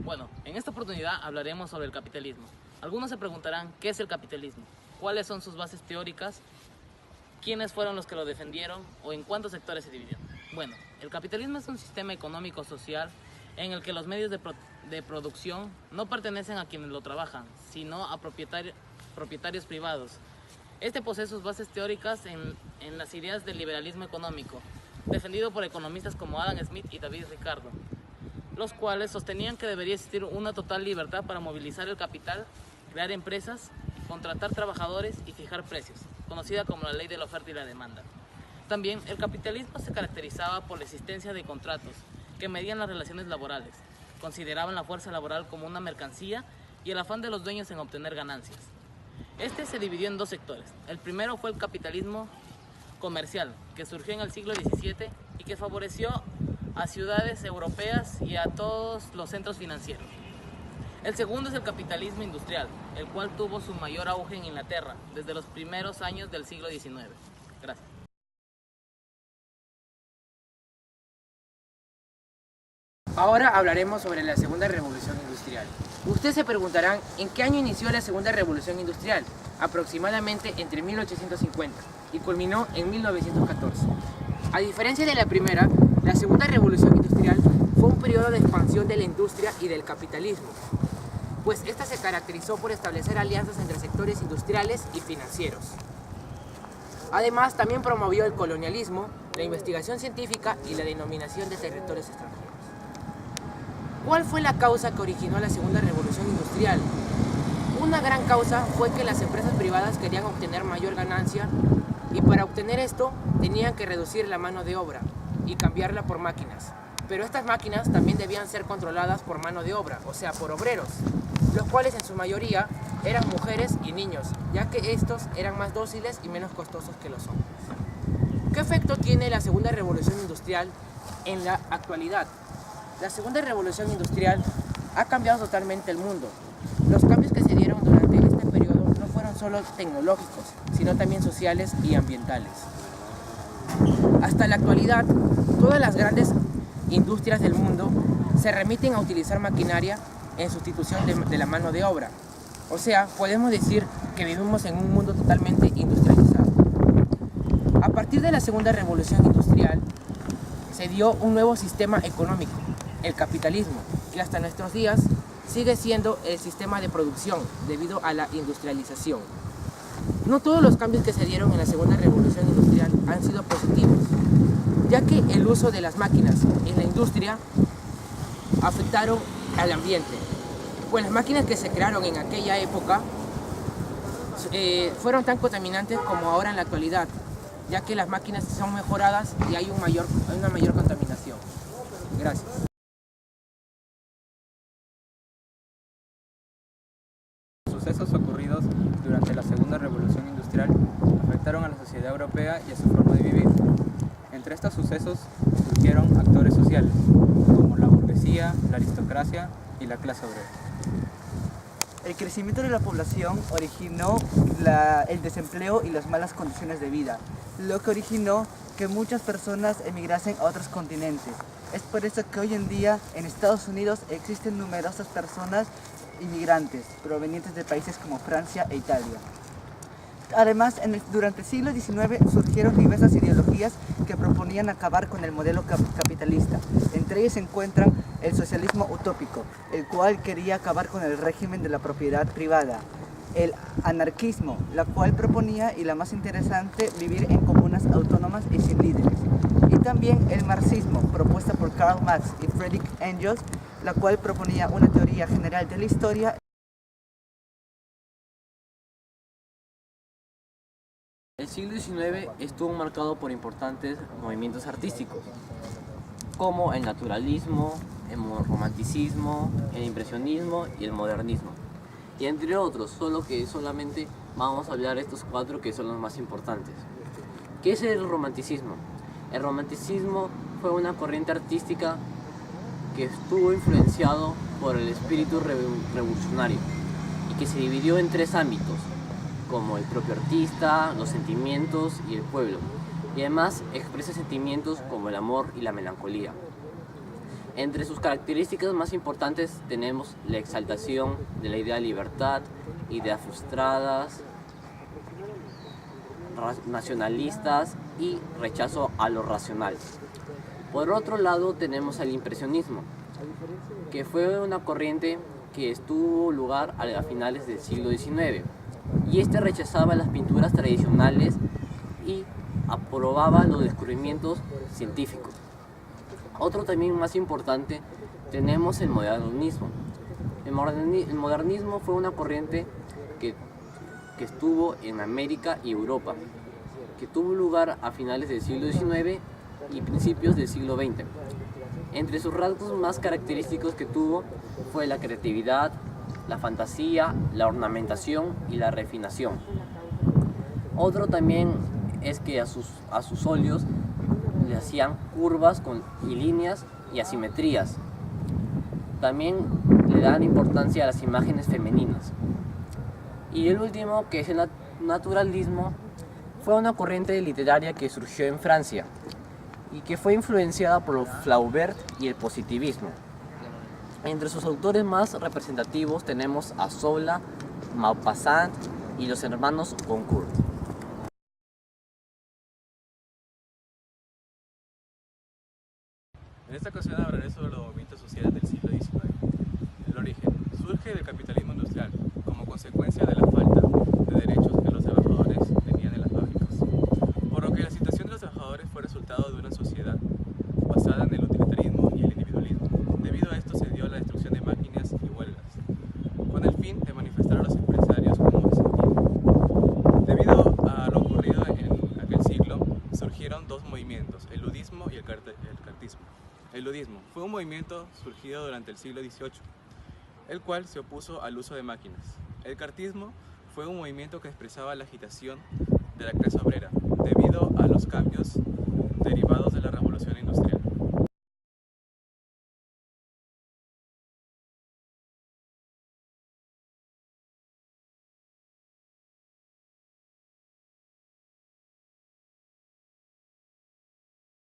Bueno, en esta oportunidad hablaremos sobre el capitalismo. Algunos se preguntarán ¿qué es el capitalismo? ¿Cuáles son sus bases teóricas? ¿Quiénes fueron los que lo defendieron? ¿O en cuántos sectores se dividió? Bueno, el capitalismo es un sistema económico-social en el que los medios de producción no pertenecen a quienes lo trabajan, sino a propietarios privados. Este posee sus bases teóricas en las ideas del liberalismo económico, defendido por economistas como Adam Smith y David Ricardo, los cuales sostenían que debería existir una total libertad para movilizar el capital, crear empresas, contratar trabajadores y fijar precios, conocida como la ley de la oferta y la demanda. También el capitalismo se caracterizaba por la existencia de contratos que medían las relaciones laborales, consideraban la fuerza laboral como una mercancía y el afán de los dueños en obtener ganancias. Este se dividió en dos sectores. El primero fue el capitalismo comercial, que surgió en el siglo XVII y que favoreció a ciudades europeas y a todos los centros financieros. El segundo es el capitalismo industrial, el cual tuvo su mayor auge en Inglaterra desde los primeros años del siglo XIX. Gracias. Ahora hablaremos sobre la Segunda Revolución Industrial. Ustedes se preguntarán en qué año inició la Segunda Revolución Industrial, aproximadamente entre 1850 y culminó en 1914. A diferencia de la primera, la Segunda Revolución Industrial fue un periodo de expansión de la industria y del capitalismo, pues esta se caracterizó por establecer alianzas entre sectores industriales y financieros. Además, también promovió el colonialismo, la investigación científica y la denominación de territorios extranjeros. ¿Cuál fue la causa que originó la Segunda Revolución Industrial? Una gran causa fue que las empresas privadas querían obtener mayor ganancia y para obtener esto tenían que reducir la mano de obra y cambiarla por máquinas. Pero estas máquinas también debían ser controladas por mano de obra, o sea, por obreros, los cuales en su mayoría eran mujeres y niños, ya que estos eran más dóciles y menos costosos que los hombres. ¿Qué efecto tiene la Segunda Revolución Industrial en la actualidad? La Segunda Revolución Industrial ha cambiado totalmente el mundo. Los cambios que se dieron durante este periodo no fueron solo tecnológicos, sino también sociales y ambientales. Hasta la actualidad, todas las grandes industrias del mundo se remiten a utilizar maquinaria en sustitución de la mano de obra. O sea, podemos decir que vivimos en un mundo totalmente industrializado. A partir de la Segunda Revolución Industrial, se dio un nuevo sistema económico, el capitalismo, que hasta nuestros días sigue siendo el sistema de producción debido a la industrialización. No todos los cambios que se dieron en la Segunda Revolución Industrial han sido positivos, ya que el uso de las máquinas en la industria afectaron al ambiente. Pues las máquinas que se crearon en aquella época fueron tan contaminantes como ahora en la actualidad, ya que las máquinas son mejoradas y hay una mayor contaminación. Gracias. Los sucesos ocurridos durante la Segunda Revolución Industrial afectaron a la sociedad europea y a su forma de vivir. Entre estos sucesos surgieron actores sociales, como la burguesía, la aristocracia y la clase obrera. El crecimiento de la población originó el desempleo y las malas condiciones de vida, lo que originó que muchas personas emigrasen a otros continentes. Es por eso que hoy en día en Estados Unidos existen numerosas personas inmigrantes provenientes de países como Francia e Italia. Además, durante el siglo XIX surgieron diversas ideologías que proponían acabar con el modelo capitalista. Entre ellas se encuentran el socialismo utópico, el cual quería acabar con el régimen de la propiedad privada. El anarquismo, la cual proponía, y la más interesante, vivir en comunas autónomas y sin líderes. Y también el marxismo, propuesta por Karl Marx y Friedrich Engels, la cual proponía una teoría general de la historia. El siglo XIX estuvo marcado por importantes movimientos artísticos, como el naturalismo, el romanticismo, el impresionismo y el modernismo, y entre otros, solo que solamente vamos a hablar de estos cuatro que son los más importantes. ¿Qué es el romanticismo? El romanticismo fue una corriente artística que estuvo influenciado por el espíritu revolucionario y que se dividió en tres ámbitos, como el propio artista, los sentimientos y el pueblo, y además expresa sentimientos como el amor y la melancolía. Entre sus características más importantes tenemos la exaltación de la idea de libertad, ideas frustradas, nacionalistas y rechazo a lo racional. Por otro lado tenemos el impresionismo, que fue una corriente que tuvo lugar a finales del siglo XIX, y este rechazaba las pinturas tradicionales y aprobaba los descubrimientos científicos. Otro también más importante tenemos el modernismo. El modernismo fue una corriente que estuvo en América y Europa, que tuvo lugar a finales del siglo XIX y principios del siglo XX. Entre sus rasgos más característicos que tuvo fue la creatividad, la fantasía, la ornamentación y la refinación. Otro también es que a sus óleos le hacían curvas y líneas y asimetrías. También le dan importancia a las imágenes femeninas. Y el último, que es el naturalismo, fue una corriente literaria que surgió en Francia y que fue influenciada por Flaubert y el positivismo. Entre sus autores más representativos tenemos a Zola, Maupassant y los hermanos Goncourt. En esta ocasión hablaré sobre los movimientos sociales del siglo XIX. El origen surge del capitalismo industrial como consecuencia de la falta de derechos que los trabajadores tenían en las fábricas, por lo que la situación de los trabajadores fue resultado de una sociedad basada en el utilitarismo y el individualismo. Debido a esto se dio la destrucción de máquinas y huelgas, con el fin de manifestar a los empresarios cómo se sentían. Debido a lo ocurrido en aquel siglo, surgieron dos movimientos, el ludismo y el cartismo. El ludismo fue un movimiento surgido durante el siglo XVIII, el cual se opuso al uso de máquinas. El cartismo fue un movimiento que expresaba la agitación de la clase obrera debido a los cambios derivados de la revolución industrial.